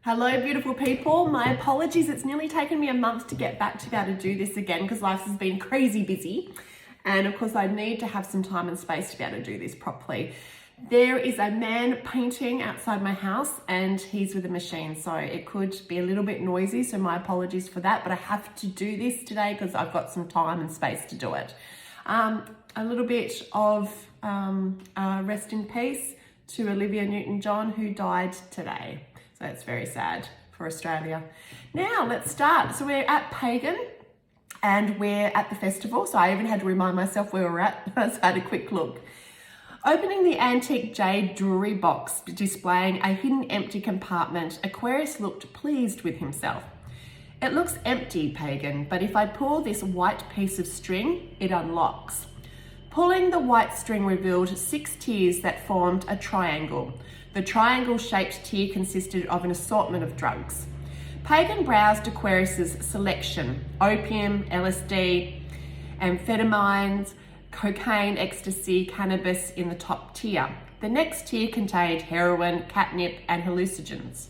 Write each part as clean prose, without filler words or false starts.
Hello, beautiful people. My apologies. It's nearly taken me a month to get back to be able to do this again because life has been crazy busy. And of course, I need to have some time and space to be able to do this properly. There is a man painting outside my house and he's with a machine, so it could be a little bit noisy. So my apologies for that, but I have to do this today because I've got some time and space to do it. A little bit of rest in peace to Olivia Newton-John, who died today. So it's very sad for Australia. Now let's start. So we're at Pagan and we're at the festival. So I even had to remind myself where we're at. So I had a quick look. Opening the antique jade jewelry box displaying a hidden empty compartment, Aquarius looked pleased with himself. It looks empty, Pagan, but if I pull this white piece of string, it unlocks. Pulling the white string revealed 6 tiers that formed a triangle. The triangle-shaped tier consisted of an assortment of drugs. Pagan browsed Aquarius's selection: opium, LSD, amphetamines, cocaine, ecstasy, cannabis in the top tier. The next tier contained heroin, catnip, and hallucinogens.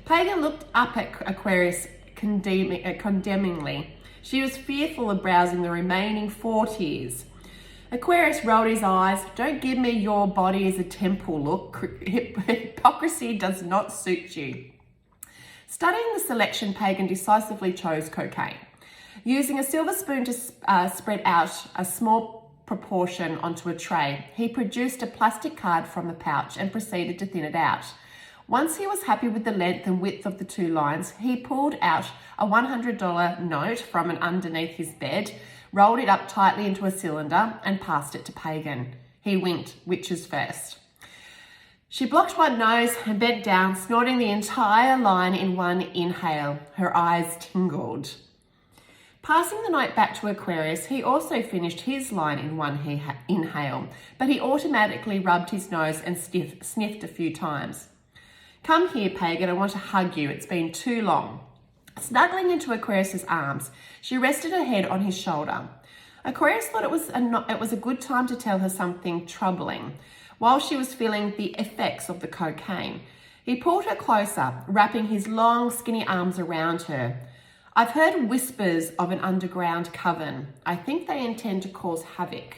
Pagan looked up at Aquarius condemningly. She was fearful of browsing the remaining 4 tiers. Aquarius rolled his eyes. Don't give me your body as a temple look. Hypocrisy does not suit you. Studying the selection, Pagan decisively chose cocaine. Using a silver spoon to spread out a small proportion onto a tray, he produced a plastic card from the pouch and proceeded to thin it out. Once he was happy with the length and width of the 2 lines, he pulled out a $100 note from underneath his bed, rolled it up tightly into a cylinder and passed it to Pagan. He winked, witches first. She blocked one nose and bent down, snorting the entire line in one inhale. Her eyes tingled. Passing the note back to Aquarius, he also finished his line in one inhale, but he automatically rubbed his nose and sniffed a few times. Come here, Pagan, I want to hug you. It's been too long. Snuggling into Aquarius's arms, she rested her head on his shoulder. Aquarius thought it was a good time to tell her something troubling. While she was feeling the effects of the cocaine, he pulled her closer, wrapping his long, skinny arms around her. I've heard whispers of an underground coven. I think they intend to cause havoc.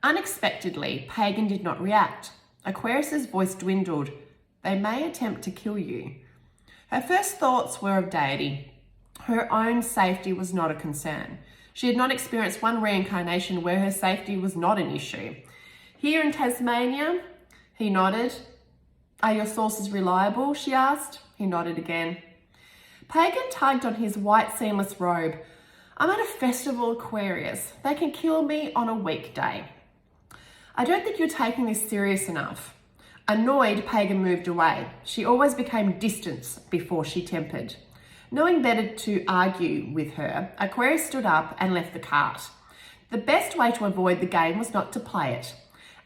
Unexpectedly, Pagan did not react. Aquarius's voice dwindled. They may attempt to kill you. Her first thoughts were of deity. Her own safety was not a concern. She had not experienced one reincarnation where her safety was not an issue. Here in Tasmania, he nodded. Are your sources reliable? She asked. He nodded again. Pagan tugged on his white seamless robe. I'm at a festival, Aquarius. They can kill me on a weekday. I don't think you're taking this serious enough. Annoyed, Pagan moved away. She always became distant before she tempered. Knowing better to argue with her, Aquarius stood up and left the cart. The best way to avoid the game was not to play it.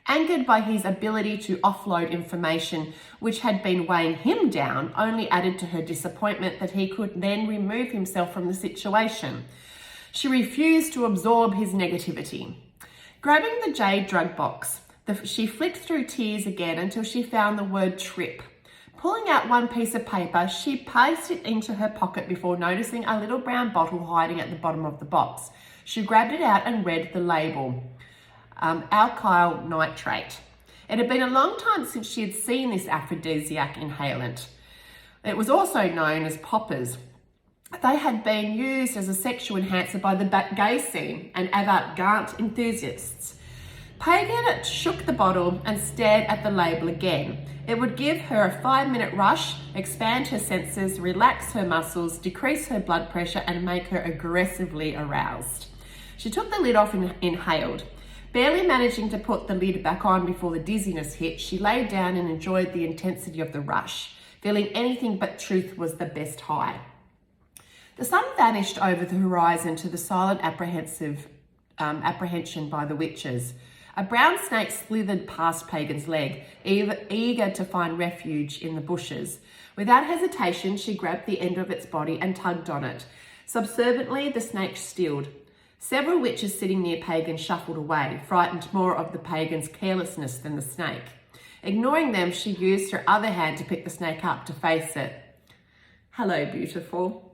Angered by his ability to offload information which had been weighing him down, only added to her disappointment that he could then remove himself from the situation. She refused to absorb his negativity. Grabbing the jade drug box, she flicked through tiers again until she found the word trip. Pulling out one piece of paper, she placed it into her pocket before noticing a little brown bottle hiding at the bottom of the box. She grabbed it out and read the label, alkyl nitrate. It had been a long time since she had seen this aphrodisiac inhalant. It was also known as poppers. They had been used as a sexual enhancer by the gay scene and avant-garde enthusiasts. Pagan shook the bottle and stared at the label again. It would give her a 5-minute rush, expand her senses, relax her muscles, decrease her blood pressure, and make her aggressively aroused. She took the lid off and inhaled. Barely managing to put the lid back on before the dizziness hit, she lay down and enjoyed the intensity of the rush. Feeling anything but truth was the best high. The sun vanished over the horizon to the silent apprehension by the witches. A brown snake slithered past Pagan's leg, eager to find refuge in the bushes. Without hesitation, she grabbed the end of its body and tugged on it. Subserviently, the snake stilled. Several witches sitting near Pagan shuffled away, frightened more of the Pagan's carelessness than the snake. Ignoring them, she used her other hand to pick the snake up to face it. Hello, beautiful.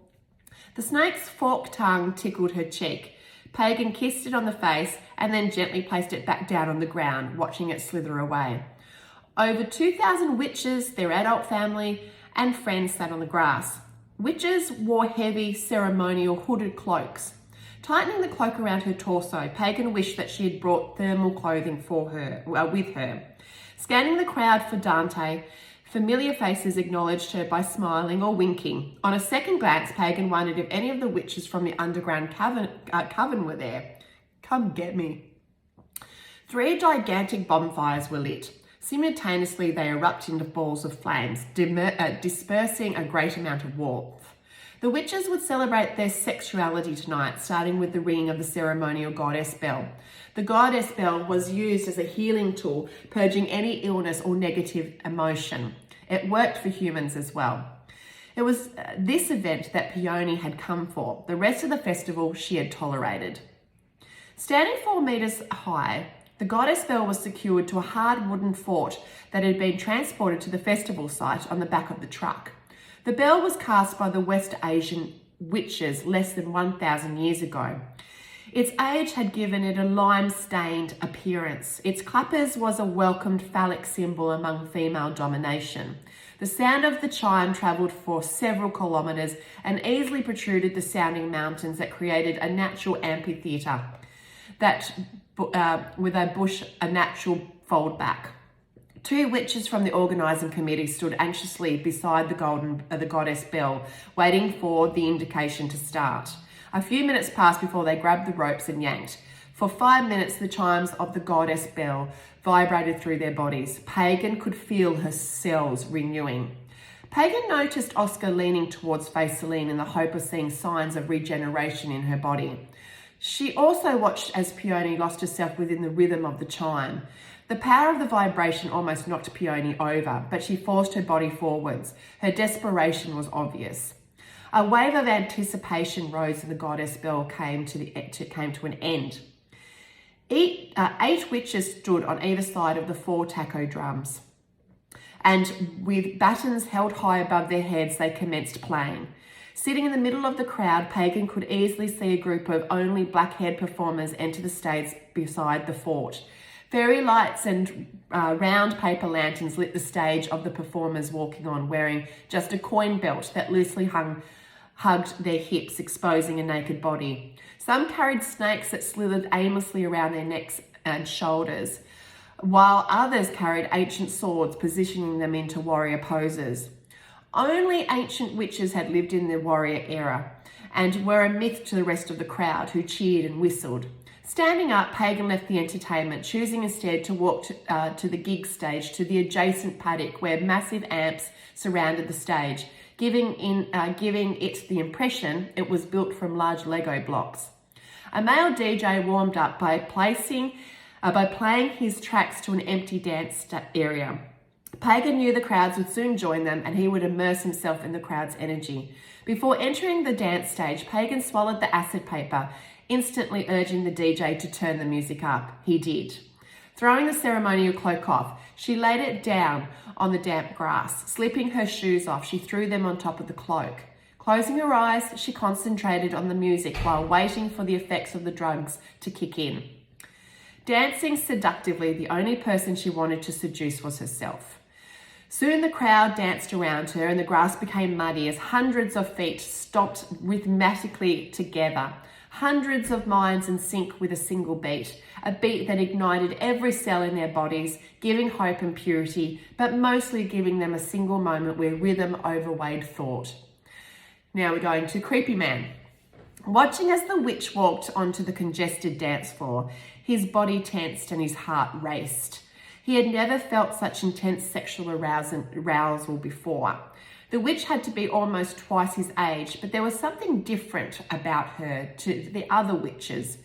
The snake's forked tongue tickled her cheek. Pagan kissed it on the face and then gently placed it back down on the ground, watching it slither away. Over 2,000 witches, their adult family, and friends sat on the grass. Witches wore heavy, ceremonial, hooded cloaks. Tightening the cloak around her torso, Pagan wished that she had brought thermal clothing with her. Scanning the crowd for Dante, familiar faces acknowledged her by smiling or winking. On a second glance, Pagan wondered if any of the witches from the underground coven were there. Come get me. 3 gigantic bonfires were lit. Simultaneously, they erupt into balls of flames, dispersing a great amount of warmth. The witches would celebrate their sexuality tonight, starting with the ringing of the ceremonial goddess bell. The goddess bell was used as a healing tool, purging any illness or negative emotion. It worked for humans as well. It was this event that Peony had come for. The rest of the festival she had tolerated. Standing 4 meters high, the goddess bell was secured to a hard wooden fort that had been transported to the festival site on the back of the truck. The bell was cast by the West Asian witches less than 1,000 years ago. Its age had given it a lime-stained appearance. Its clappers was a welcomed phallic symbol among female domination. The sound of the chime travelled for several kilometres and easily protruded the sounding mountains that created a natural amphitheatre with a natural fold back. 2 witches from the organising committee stood anxiously beside the goddess bell, waiting for the indication to start. A few minutes passed before they grabbed the ropes and yanked. For 5 minutes, the chimes of the goddess bell vibrated through their bodies. Pagan could feel her cells renewing. Pagan noticed Oscar leaning towards Faceline in the hope of seeing signs of regeneration in her body. She also watched as Peony lost herself within the rhythm of the chime. The power of the vibration almost knocked Peony over, but she forced her body forwards. Her desperation was obvious. A wave of anticipation rose and the goddess bell came to an end. 8 witches stood on either side of the 4 taco drums, and with batons held high above their heads, they commenced playing. Sitting in the middle of the crowd, Pagan could easily see a group of only black-haired performers enter the stage beside the fort. Fairy lights and round paper lanterns lit the stage of the performers walking on, wearing just a coin belt that loosely hugged their hips, exposing a naked body. Some carried snakes that slithered aimlessly around their necks and shoulders, while others carried ancient swords, positioning them into warrior poses. Only ancient witches had lived in the warrior era and were a myth to the rest of the crowd, who cheered and whistled. Standing up, Pagan left the entertainment, choosing instead to walk to the gig stage, to the adjacent paddock where massive amps surrounded the stage, giving it the impression it was built from large Lego blocks. A male DJ warmed up by playing his tracks to an empty dance area. Pagan knew the crowds would soon join them and he would immerse himself in the crowd's energy. Before entering the dance stage, Pagan swallowed the acid paper, instantly urging the DJ to turn the music up. He did. Throwing the ceremonial cloak off, she laid it down on the damp grass. Slipping her shoes off, she threw them on top of the cloak. Closing her eyes, she concentrated on the music while waiting for the effects of the drugs to kick in. Dancing seductively, the only person she wanted to seduce was herself. Soon the crowd danced around her and the grass became muddy as hundreds of feet stomped rhythmically together. Hundreds of minds in sync with a single beat, a beat that ignited every cell in their bodies, giving hope and purity, but mostly giving them a single moment where rhythm overweighed thought. Now we're going to Creepy Man. Watching as the witch walked onto the congested dance floor, his body tensed and his heart raced. He had never felt such intense sexual arousal before. The witch had to be almost twice his age, but there was something different about her to the other witches.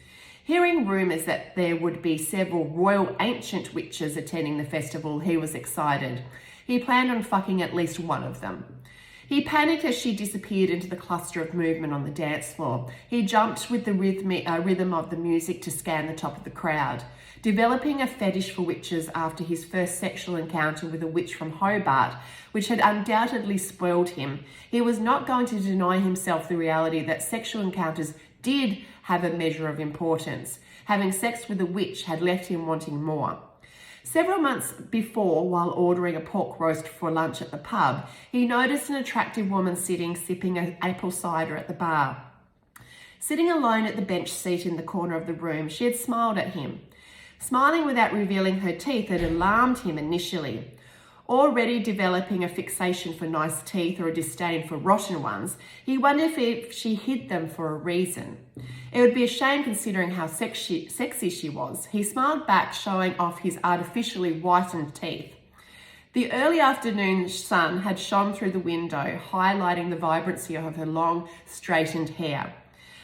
Hearing rumours that there would be several royal ancient witches attending the festival, he was excited. He planned on fucking at least one of them. He panicked as she disappeared into the cluster of movement on the dance floor. He jumped with the rhythm of the music to scan the top of the crowd. Developing a fetish for witches after his first sexual encounter with a witch from Hobart, which had undoubtedly spoiled him, he was not going to deny himself the reality that sexual encounters did have a measure of importance. Having sex with a witch had left him wanting more. Several months before, while ordering a pork roast for lunch at the pub, he noticed an attractive woman sitting, sipping an apple cider at the bar. Sitting alone at the bench seat in the corner of the room, she had smiled at him. Smiling without revealing her teeth had alarmed him initially. Already developing a fixation for nice teeth or a disdain for rotten ones, he wondered if she hid them for a reason. It would be a shame considering how sexy she was. He smiled back, showing off his artificially whitened teeth. The early afternoon sun had shone through the window, highlighting the vibrancy of her long, straightened hair.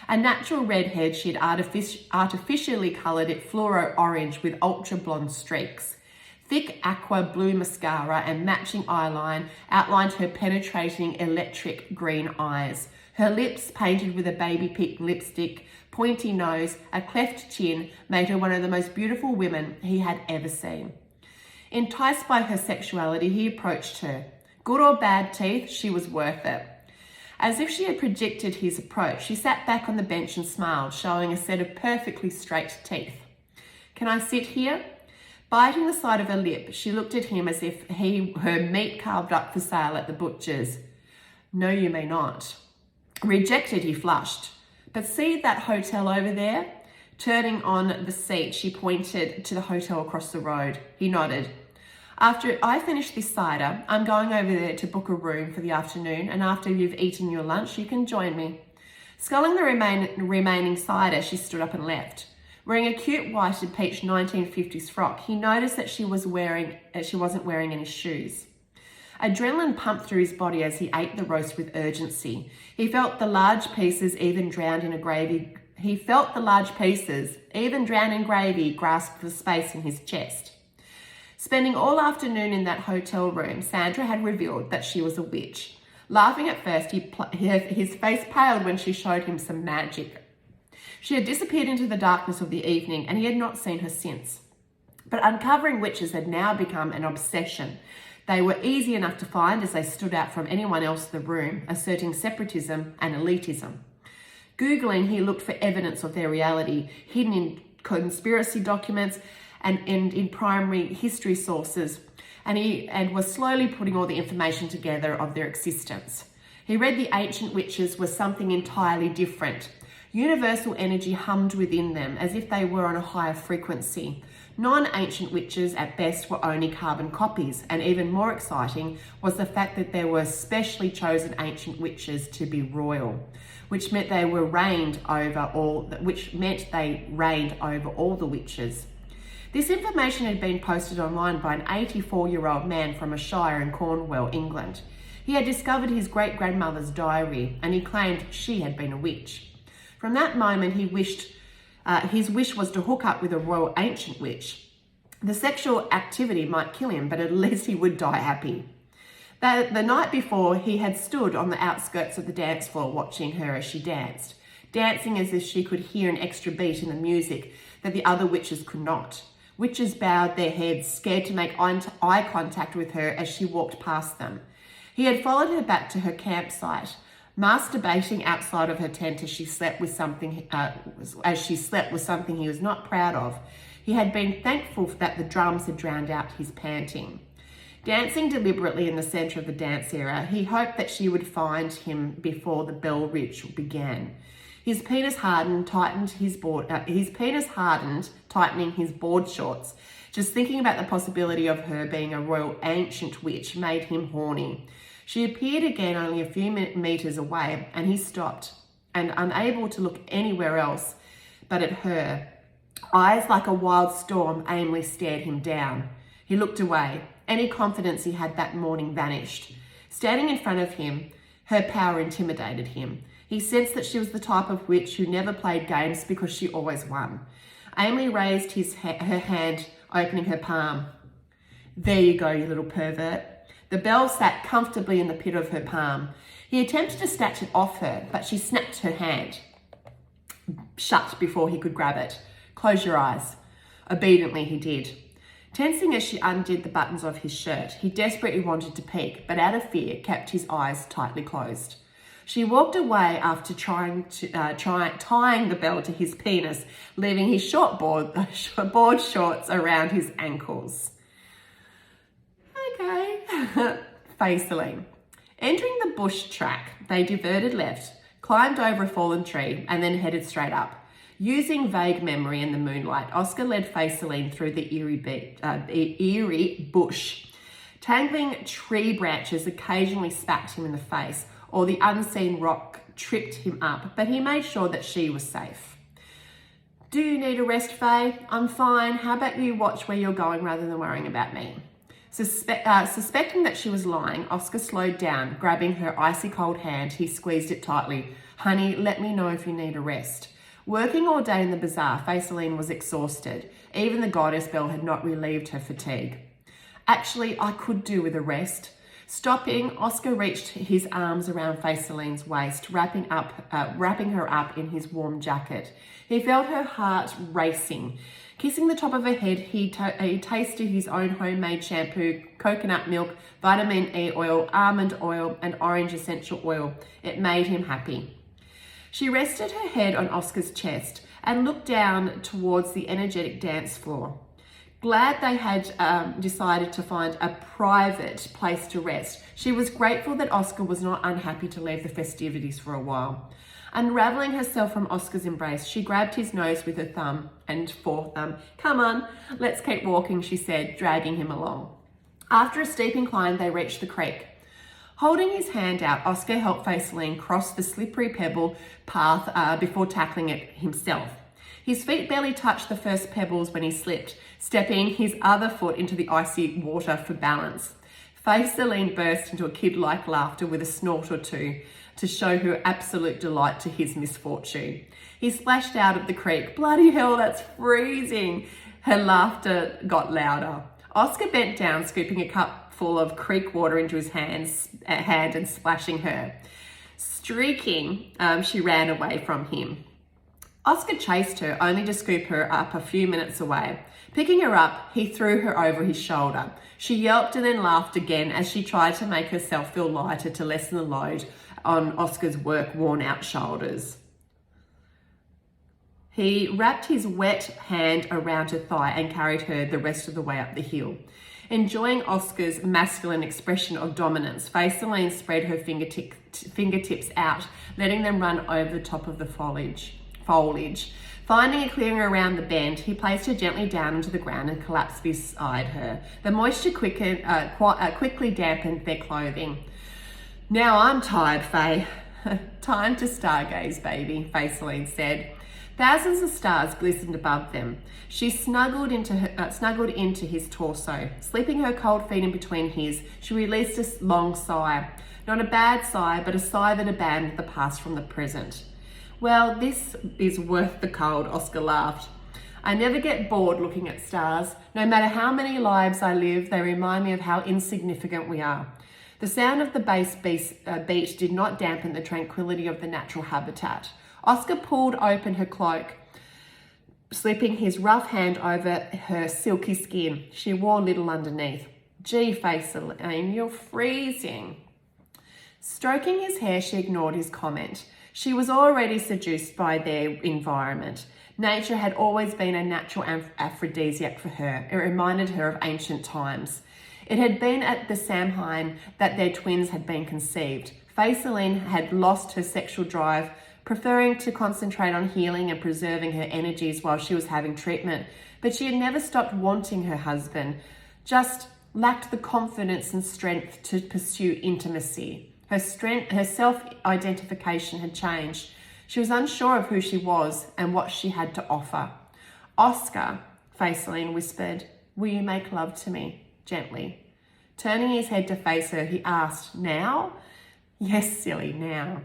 A natural redhead, she had artificially coloured it fluoro orange with ultra blonde streaks. Thick aqua blue mascara and matching eyeline outlined her penetrating electric green eyes. Her lips, painted with a baby pink lipstick, pointy nose, a cleft chin, made her one of the most beautiful women he had ever seen. Enticed by her sexuality, he approached her. Good or bad teeth, she was worth it. As if she had predicted his approach, she sat back on the bench and smiled, showing a set of perfectly straight teeth. "Can I sit here?" Biting the side of her lip, she looked at him as if her meat carved up for sale at the butcher's. "No, you may not." Rejected, he flushed. "But see that hotel over there?" Turning on the seat, she pointed to the hotel across the road. He nodded. "After I finish this cider, I'm going over there to book a room for the afternoon, and after you've eaten your lunch, you can join me." Sculling the remaining cider, she stood up and left. Wearing a cute white and peach 1950s frock, he noticed that she wasn't wearing any shoes. Adrenaline pumped through his body as he ate the roast with urgency. He felt the large pieces, even drowned in gravy, grasp the space in his chest. Spending all afternoon in that hotel room, Sandra had revealed that she was a witch. Laughing at first, his face paled when she showed him some magic. She had disappeared into the darkness of the evening, and he had not seen her since. But uncovering witches had now become an obsession. They were easy enough to find as they stood out from anyone else in the room, asserting separatism and elitism. Googling, he looked for evidence of their reality, hidden in conspiracy documents and in primary history sources, and was slowly putting all the information together of their existence. He read the ancient witches were something entirely different. Universal energy hummed within them as if they were on a higher frequency. Non-ancient witches at best were only carbon copies, and even more exciting was the fact that there were specially chosen ancient witches to be royal, which meant they reigned over all the witches. This information had been posted online by an 84-year-old man from a shire in Cornwall, England. He had discovered his great-grandmother's diary, and he claimed she had been a witch. From that moment, his wish was to hook up with a royal ancient witch. The sexual activity might kill him, but at least he would die happy. The night before, he had stood on the outskirts of the dance floor watching her as she danced, dancing as if she could hear an extra beat in the music that the other witches could not. Witches bowed their heads, scared to make eye contact with her as she walked past them. He had followed her back to her campsite, masturbating outside of her tent as she slept with something he was not proud of. He had been thankful that the drums had drowned out his panting. Dancing deliberately in the centre of the dance area, he hoped that she would find him before the bell ritual began. His penis hardened, tightening his board shorts. Just thinking about the possibility of her being a royal ancient witch made him horny. She appeared again only a few meters away, and he stopped, and unable to look anywhere else but at her. Eyes like a wild storm aimlessly stared him down. He looked away. Any confidence he had that morning vanished. Standing in front of him, her power intimidated him. He sensed that she was the type of witch who never played games because she always won. Aimlessly raised her hand, opening her palm. "There you go, you little pervert." The bell sat comfortably in the pit of her palm. He attempted to snatch it off her, but she snapped her hand shut before he could grab it. "Close your eyes." Obediently he did. Tensing as she undid the buttons of his shirt, he desperately wanted to peek, but out of fear kept his eyes tightly closed. She walked away after tying the bell to his penis, leaving his board shorts around his ankles. Okay. Faceline. Entering the bush track, they diverted left, climbed over a fallen tree, and then headed straight up. Using vague memory in the moonlight, Oscar led Faceline through the eerie bush. Tangling tree branches occasionally smacked him in the face, or the unseen rock tripped him up, but he made sure that she was safe. "Do you need a rest, Faye? I'm fine. How about you watch where you're going rather than worrying about me?" Suspecting that she was lying, Oscar slowed down. Grabbing her icy cold hand, he squeezed it tightly. "Honey, let me know if you need a rest." Working all day in the bazaar, Faceline was exhausted. Even the goddess bell had not relieved her fatigue. "Actually, I could do with a rest." Stopping, Oscar reached his arms around Faceline's waist, wrapping her up in his warm jacket. He felt her heart racing. Kissing the top of her head, he tasted his own homemade shampoo, coconut milk, vitamin E oil, almond oil, and orange essential oil. It made him happy. She rested her head on Oscar's chest and looked down towards the energetic dance floor. Glad they had decided to find a private place to rest, she was grateful that Oscar was not unhappy to leave the festivities for a while. Unraveling herself from Oscar's embrace, she grabbed his nose with her thumb and forethumb. "Come on, let's keep walking," she said, dragging him along. After a steep incline, they reached the creek. Holding his hand out, Oscar helped Faceline cross the slippery pebble path before tackling it himself. His feet barely touched the first pebbles when he slipped, stepping his other foot into the icy water for balance. Faceline burst into a kid-like laughter with a snort or two to show her absolute delight to his misfortune. He splashed out of the creek. "Bloody hell, that's freezing!" Her laughter got louder. Oscar bent down, scooping a cup full of creek water into his hand and splashing her. Streaking, she ran away from him. Oscar chased her, only to scoop her up a few minutes away. Picking her up, he threw her over his shoulder. She yelped and then laughed again as she tried to make herself feel lighter to lessen the load on Oscar's work-worn-out shoulders. He wrapped his wet hand around her thigh and carried her the rest of the way up the hill. Enjoying Oscar's masculine expression of dominance, Faceline spread her fingertips out, letting them run over the top of the foliage. Finding a clearing around the bend, he placed her gently down into the ground and collapsed beside her. The moisture quickly dampened their clothing. "Now I'm tired, Faye." "Time to stargaze, baby," Faceline said. Thousands of stars glistened above them. She snuggled into his torso. Slipping her cold feet in between his, she released a long sigh. Not a bad sigh, but a sigh that abandoned the past from the present. "Well, this is worth the cold," Oscar laughed. "I never get bored looking at stars. No matter how many lives I live, they remind me of how insignificant we are." The sound of the bass beat did not dampen the tranquility of the natural habitat. Oscar pulled open her cloak, slipping his rough hand over her silky skin. She wore little underneath. "Gee, Faceline, you're freezing." Stroking his hair, she ignored his comment. She was already seduced by their environment. Nature had always been a natural aphrodisiac for her. It reminded her of ancient times. It had been at the Samhain that their twins had been conceived. Faceline had lost her sexual drive, preferring to concentrate on healing and preserving her energies while she was having treatment. But she had never stopped wanting her husband, just lacked the confidence and strength to pursue intimacy. Her self-identification had changed. She was unsure of who she was and what she had to offer. "Oscar," Faceline whispered, "will you make love to me?" Gently. Turning his head to face her, he asked, "Now?" "Yes, silly, now."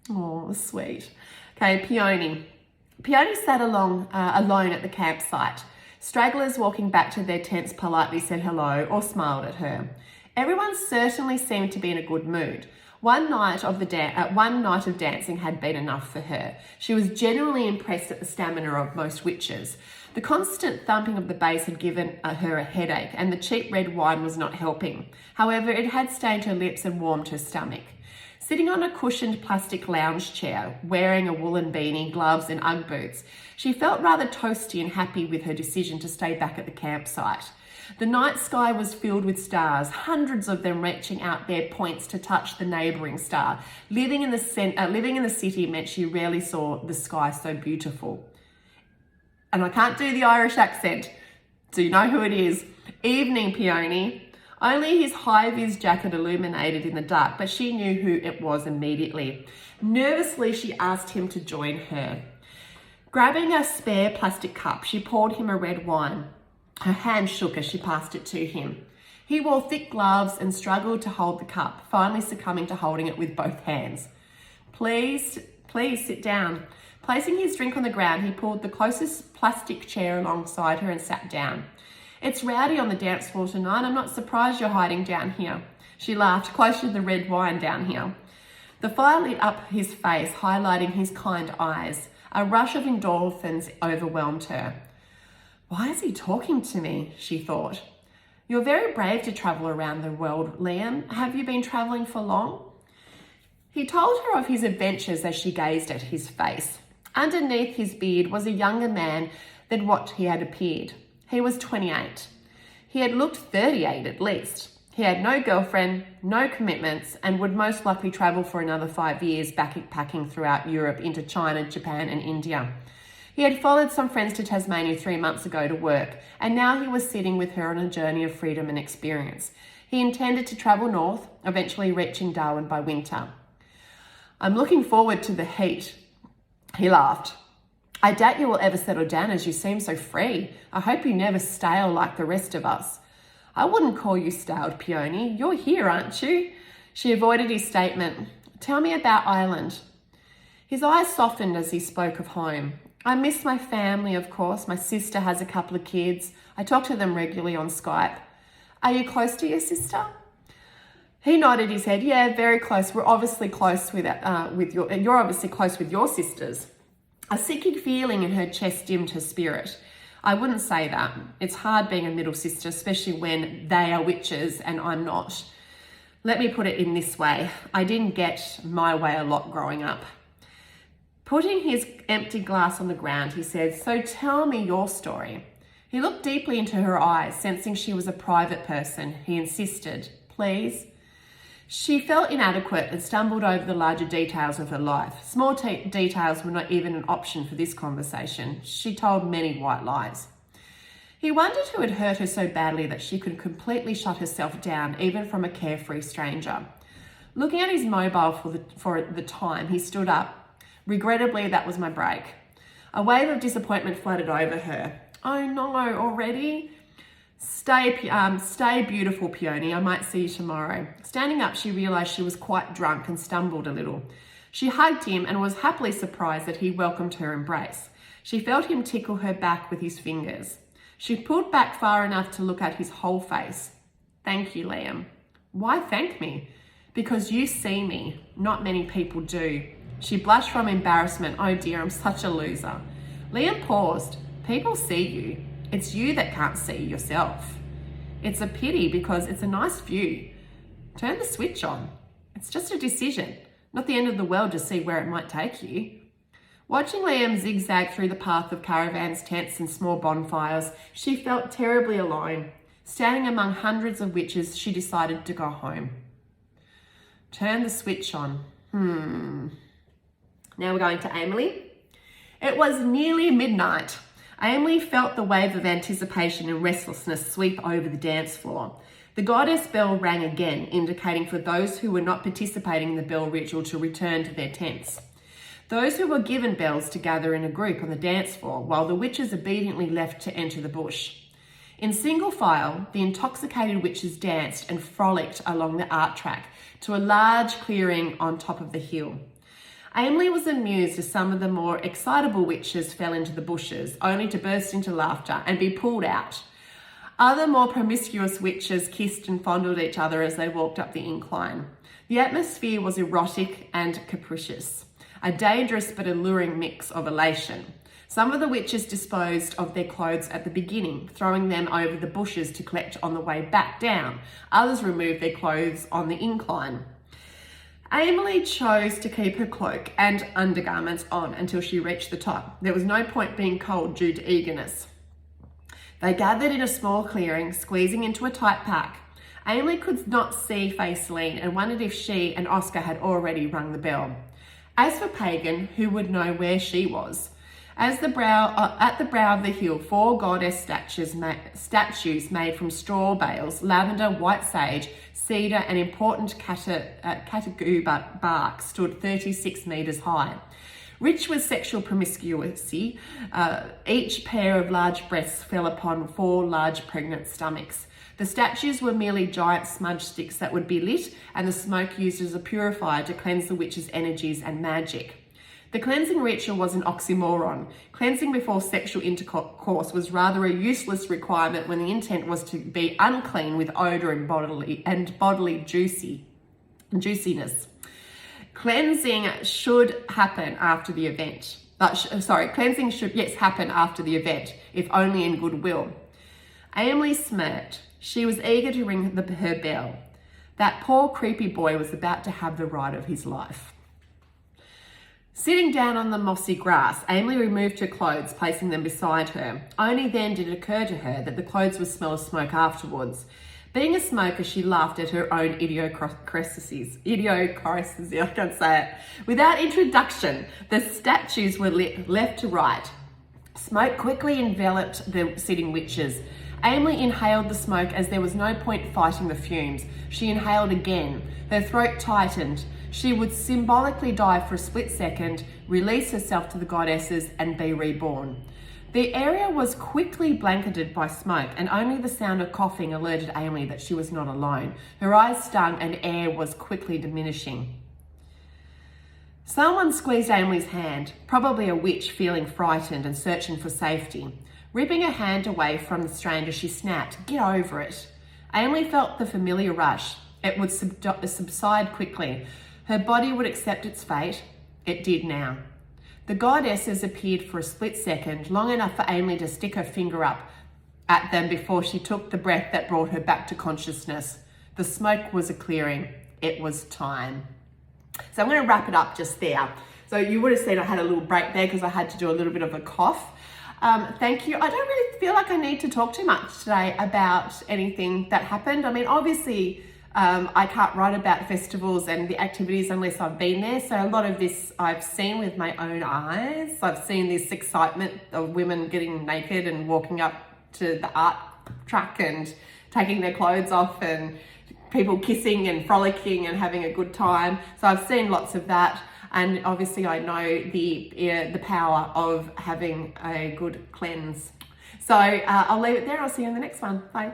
"Oh, sweet." Okay, Peony. Peony sat alone at the campsite. Stragglers walking back to their tents politely said hello or smiled at her. Everyone certainly seemed to be in a good mood. One night of dancing had been enough for her. She was genuinely impressed at the stamina of most witches. The constant thumping of the bass had given her a headache, and the cheap red wine was not helping. However, it had stained her lips and warmed her stomach. Sitting on a cushioned plastic lounge chair, wearing a woolen beanie, gloves and Ugg boots, she felt rather toasty and happy with her decision to stay back at the campsite. The night sky was filled with stars, hundreds of them reaching out their points to touch the neighbouring star. Living in the city meant she rarely saw the sky so beautiful. And I can't do the Irish accent, so you know who it is. Evening, Peony. Only his high-vis jacket illuminated in the dark, but she knew who it was immediately. Nervously, she asked him to join her. Grabbing a spare plastic cup, she poured him a red wine. Her hand shook as she passed it to him. He wore thick gloves and struggled to hold the cup, finally succumbing to holding it with both hands. Please sit down. Placing his drink on the ground, he pulled the closest plastic chair alongside her and sat down. It's rowdy on the dance floor tonight. I'm not surprised you're hiding down here. She laughed, close to the red wine down here. The fire lit up his face, highlighting his kind eyes. A rush of endorphins overwhelmed her. Why is he talking to me? She thought. You're very brave to travel around the world, Liam. Have you been traveling for long? He told her of his adventures as she gazed at his face. Underneath his beard was a younger man than what he had appeared. He was 28. He had looked 38 at least. He had no girlfriend, no commitments, and would most likely travel for another 5 years backpacking throughout Europe into China, Japan, and India. He had followed some friends to Tasmania 3 months ago to work, and now he was sitting with her on a journey of freedom and experience. He intended to travel north, eventually reaching Darwin by winter. I'm looking forward to the heat. He laughed. I doubt you will ever settle down as you seem so free. I hope you never stale like the rest of us. I wouldn't call you staled, Peony. You're here, aren't you? She avoided his statement. Tell me about Ireland. His eyes softened as he spoke of home. I miss my family, of course. My sister has a couple of kids. I talk to them regularly on Skype. Are you close to your sister? He nodded his head. Yeah, very close. We're obviously close you're obviously close with your sisters. A sinking feeling in her chest dimmed her spirit. I wouldn't say that. It's hard being a middle sister, especially when they are witches and I'm not. Let me put it in this way. I didn't get my way a lot growing up. Putting his empty glass on the ground, he said, so tell me your story. He looked deeply into her eyes, sensing she was a private person. He insisted, please. She felt inadequate and stumbled over the larger details of her life. Small details were not even an option for this conversation. She told many white lies. He wondered who had hurt her so badly that she could completely shut herself down, even from a carefree stranger. Looking at his mobile for the time, he stood up. Regrettably, that was my break. A wave of disappointment flooded over her. Oh no, already? Stay beautiful, Peony. I might see you tomorrow. Standing up, she realised she was quite drunk and stumbled a little. She hugged him and was happily surprised that he welcomed her embrace. She felt him tickle her back with his fingers. She pulled back far enough to look at his whole face. Thank you, Liam. Why thank me? Because you see me. Not many people do. She blushed from embarrassment. Oh dear, I'm such a loser. Liam paused. People see you. It's you that can't see yourself. It's a pity because it's a nice view. Turn the switch on. It's just a decision, not the end of the world to see where it might take you. Watching Liam zigzag through the path of caravans, tents and small bonfires, she felt terribly alone. Standing among hundreds of witches, she decided to go home. Turn the switch on. Now we're going to Emily. It was nearly midnight. Emily felt the wave of anticipation and restlessness sweep over the dance floor. The goddess bell rang again, indicating for those who were not participating in the bell ritual to return to their tents. Those who were given bells to gather in a group on the dance floor, while the witches obediently left to enter the bush. In single file, the intoxicated witches danced and frolicked along the art track to a large clearing on top of the hill. Emily was amused as some of the more excitable witches fell into the bushes, only to burst into laughter and be pulled out. Other more promiscuous witches kissed and fondled each other as they walked up the incline. The atmosphere was erotic and capricious, a dangerous but alluring mix of elation. Some of the witches disposed of their clothes at the beginning, throwing them over the bushes to collect on the way back down. Others removed their clothes on the incline. Emily chose to keep her cloak and undergarments on until she reached the top. There was no point being cold due to eagerness. They gathered in a small clearing, squeezing into a tight pack. Emily could not see Faye Celine and wondered if she and Oscar had already rung the bell. As for Pagan, who would know where she was? At the brow of the hill, 4 goddess statues made from straw bales, lavender, white sage, cedar and important catagoo bark stood 36 metres high. Rich with sexual promiscuity, each pair of large breasts fell upon 4 large pregnant stomachs. The statues were merely giant smudge sticks that would be lit and the smoke used as a purifier to cleanse the witch's energies and magic. The cleansing ritual was an oxymoron. Cleansing before sexual intercourse was rather a useless requirement when the intent was to be unclean with odour and bodily juiciness. Cleansing should happen after the event. Cleansing should, happen after the event, if only in goodwill. Emily smirked. She was eager to ring her bell. That poor creepy boy was about to have the ride of his life. Sitting down on the mossy grass, Emily removed her clothes, placing them beside her. Only then did it occur to her that the clothes would smell of smoke afterwards. Being a smoker, she laughed at her own idiosyncrasies. I can't say it. Without introduction, the statues were lit left to right. Smoke quickly enveloped the sitting witches. Emily inhaled the smoke as there was no point fighting the fumes. She inhaled again. Her throat tightened. She would symbolically die for a split second, release herself to the goddesses, and be reborn. The area was quickly blanketed by smoke, and only the sound of coughing alerted Emily that she was not alone. Her eyes stung and air was quickly diminishing. Someone squeezed Emily's hand, probably a witch feeling frightened and searching for safety. Ripping her hand away from the stranger, she snapped, "Get over it." Emily felt the familiar rush. It would subside quickly. Her body would accept its fate. It did now. The goddesses appeared for a split second, long enough for Emily to stick her finger up at them before she took the breath that brought her back to consciousness. The smoke was a clearing. It was time. So I'm going to wrap it up just there. So you would have seen I had a little break there because I had to do a little bit of a cough. Thank you. I don't really feel like I need to talk too much today about anything that happened. I mean, obviously, I can't write about festivals and the activities unless I've been there. So a lot of this I've seen with my own eyes. I've seen this excitement of women getting naked and walking up to the art track and taking their clothes off and people kissing and frolicking and having a good time. So I've seen lots of that. And obviously I know the power of having a good cleanse. So I'll leave it there. I'll see you in the next one. Bye.